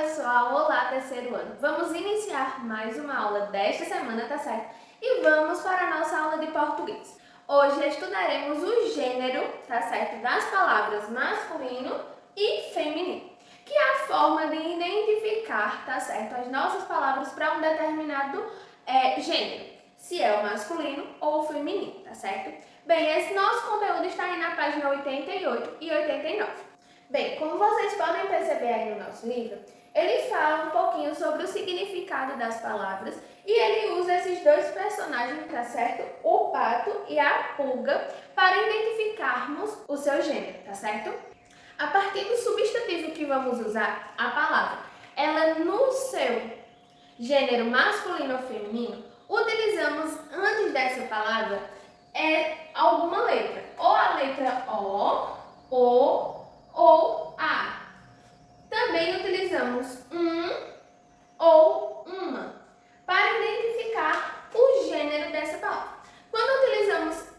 pessoal! Olá, terceiro ano! Vamos iniciar mais uma aula desta semana, tá certo? E vamos para a nossa aula de português. Hoje estudaremos o gênero, tá certo? Das palavras masculino e feminino, que é a forma de identificar, tá certo? As nossas palavras para um determinado gênero, se é o masculino ou o feminino, tá certo? Bem, esse nosso conteúdo está aí na página 88 e 89. Bem, como vocês podem perceber aí no nosso livro, ele fala um pouquinho sobre o significado das palavras e ele usa esses dois personagens, tá certo? O pato e a pulga, para identificarmos o seu gênero, tá certo? A partir do substantivo que vamos usar, a palavra, ela no seu gênero masculino ou feminino, utilizamos antes dessa palavra alguma letra, ou a letra O ou A. Também utilizamos ou uma para identificar o gênero dessa palavra. Quando utilizamos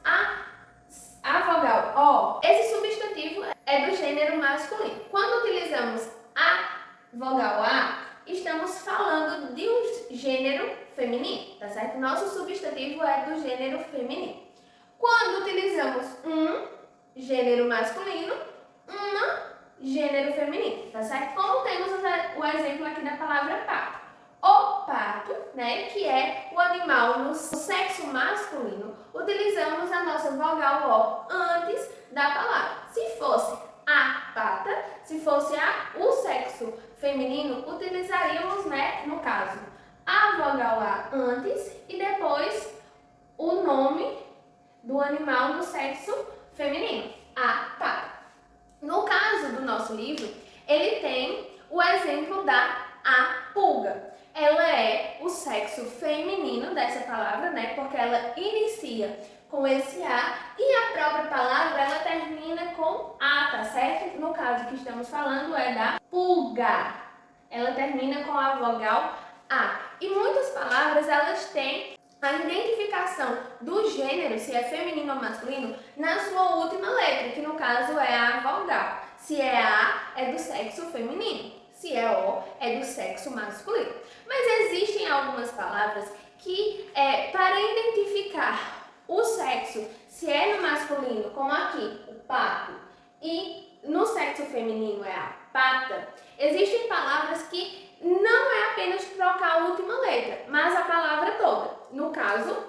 a vogal O, esse substantivo é do gênero masculino. Quando utilizamos a vogal A, estamos falando de um gênero feminino, tá certo? Nosso substantivo é do gênero feminino. Quando utilizamos gênero masculino, gênero feminino, tá certo? Como temos o exemplo aqui da palavra pato. O pato, né, que é o animal no sexo masculino, utilizamos a nossa vogal O antes da palavra. Se fosse a pata, se fosse o sexo feminino, utilizaríamos, né, no caso, a vogal A antes e depois o nome do animal do sexo feminino, a pata. No caso do nosso livro, ele tem o exemplo da a pulga. Ela é o sexo feminino dessa palavra, né? Porque ela inicia com esse A e a própria palavra ela termina com A, tá certo? No caso que estamos falando é da pulga. Ela termina com a vogal A. E muitas palavras elas têm a identificação do gênero, se é feminino ou masculino, na sua última letra, que no caso é a vogal. Se é A, é do sexo feminino. Se é O, é do sexo masculino. Mas existem algumas palavras que, para identificar o sexo, se é no masculino, como aqui, o pato, e no sexo feminino é a pata, existem palavras que não é apenas trocar a última letra, mas a palavra toda. No caso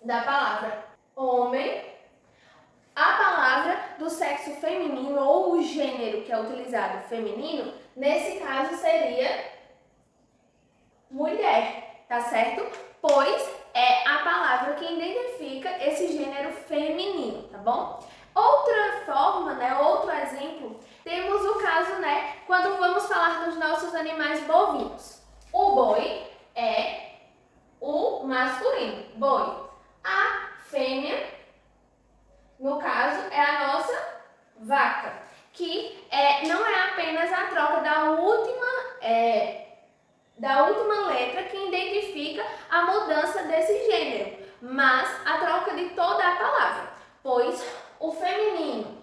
da palavra homem, a palavra do sexo feminino ou o gênero que é utilizado feminino, nesse caso seria mulher, tá certo? Pois é a palavra que identifica esse gênero feminino, tá bom? Outra forma, né, outro exemplo, temos o caso, né, quando vamos falar dos nossos animais bovinos. O boi é o masculino, boi. A fêmea, no caso, é a nossa vaca, que não é apenas a troca da última letra que identifica a mudança desse gênero, mas a troca de toda a palavra, pois o feminino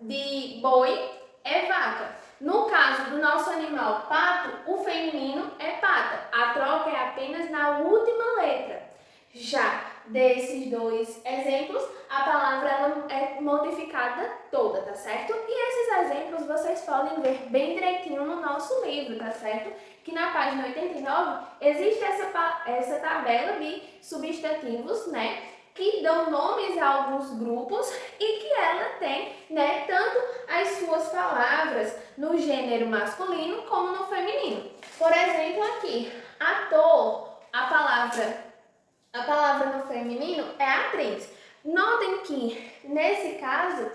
de boi é vaca. No caso do nosso animal pato, o feminino é pata. A troca é apenas na última letra. Já desses dois exemplos, a palavra ela é modificada toda, tá certo? E esses exemplos vocês podem ver bem direitinho no nosso livro, tá certo? Que na página 89 existe essa tabela de substantivos, né? Que dão nomes a alguns grupos e que ela tem, né, tanto as suas palavras no gênero masculino como no feminino. Por exemplo, aqui, ator, a palavra no feminino é atriz. Notem que, nesse caso,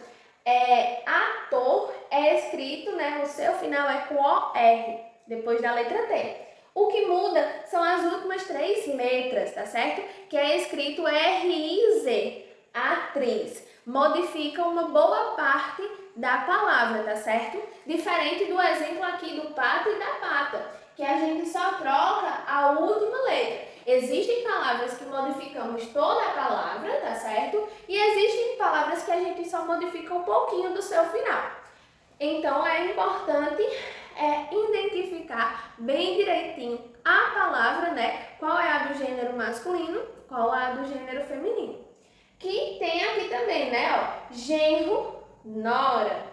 ator é escrito, né, o seu final é com OR, depois da letra T. O que muda são as últimas 3 letras, tá certo? Que é escrito RIZ, atriz. Modifica uma boa parte da palavra, tá certo? Diferente do exemplo aqui do pato e da pata, que a gente só troca a última letra. Existem palavras que modificamos toda a palavra, tá certo? E existem palavras que a gente só modifica um pouquinho do seu final. Então, é importante é identificar bem direitinho a palavra, né? Qual é a do gênero masculino, qual é a do gênero feminino. Que tem aqui também, né? Ó, genro, nora,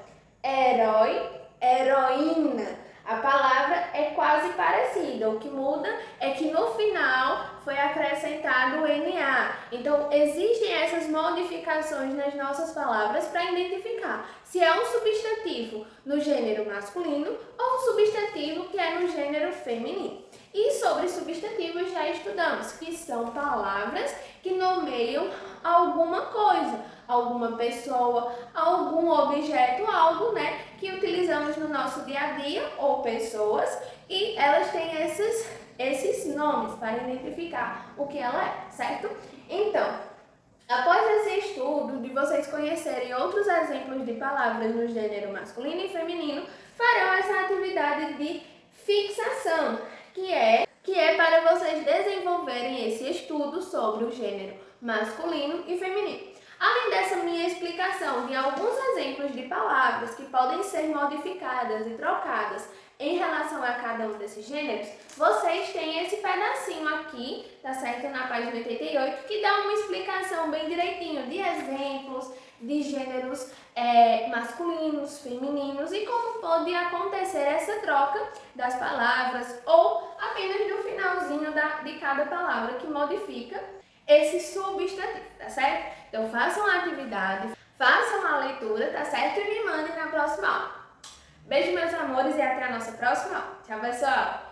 herói, heroína. A palavra é quase parecida, o que muda é que no final foi acrescentado o NA. Então, existem essas modificações nas nossas palavras para identificar se é um substantivo no gênero masculino ou um substantivo que é no gênero feminino. E sobre substantivos já estudamos, que são palavras que nomeiam alguma coisa, alguma pessoa, algum objeto, algo, né, que utilizamos no nosso dia a dia, ou pessoas, e elas têm esses nomes para identificar o que ela é, certo? Então, após esse estudo, de vocês conhecerem outros exemplos de palavras no gênero masculino e feminino, farão essa atividade de fixação, que é para vocês desenvolverem esse estudo sobre o gênero masculino e feminino. Além dessa minha explicação de alguns exemplos de palavras que podem ser modificadas e trocadas em relação a cada um desses gêneros, vocês têm esse pedacinho aqui, tá certo? Na página 88, que dá uma explicação bem direitinho de exemplos, de gêneros masculinos, femininos e como pode acontecer essa troca das palavras ou apenas no finalzinho de cada palavra que modifica esse substantivo, tá certo? Então façam a atividade, façam a leitura, tá certo? E me mandem na próxima aula. Beijo, meus amores, e até a nossa próxima aula. Tchau, pessoal!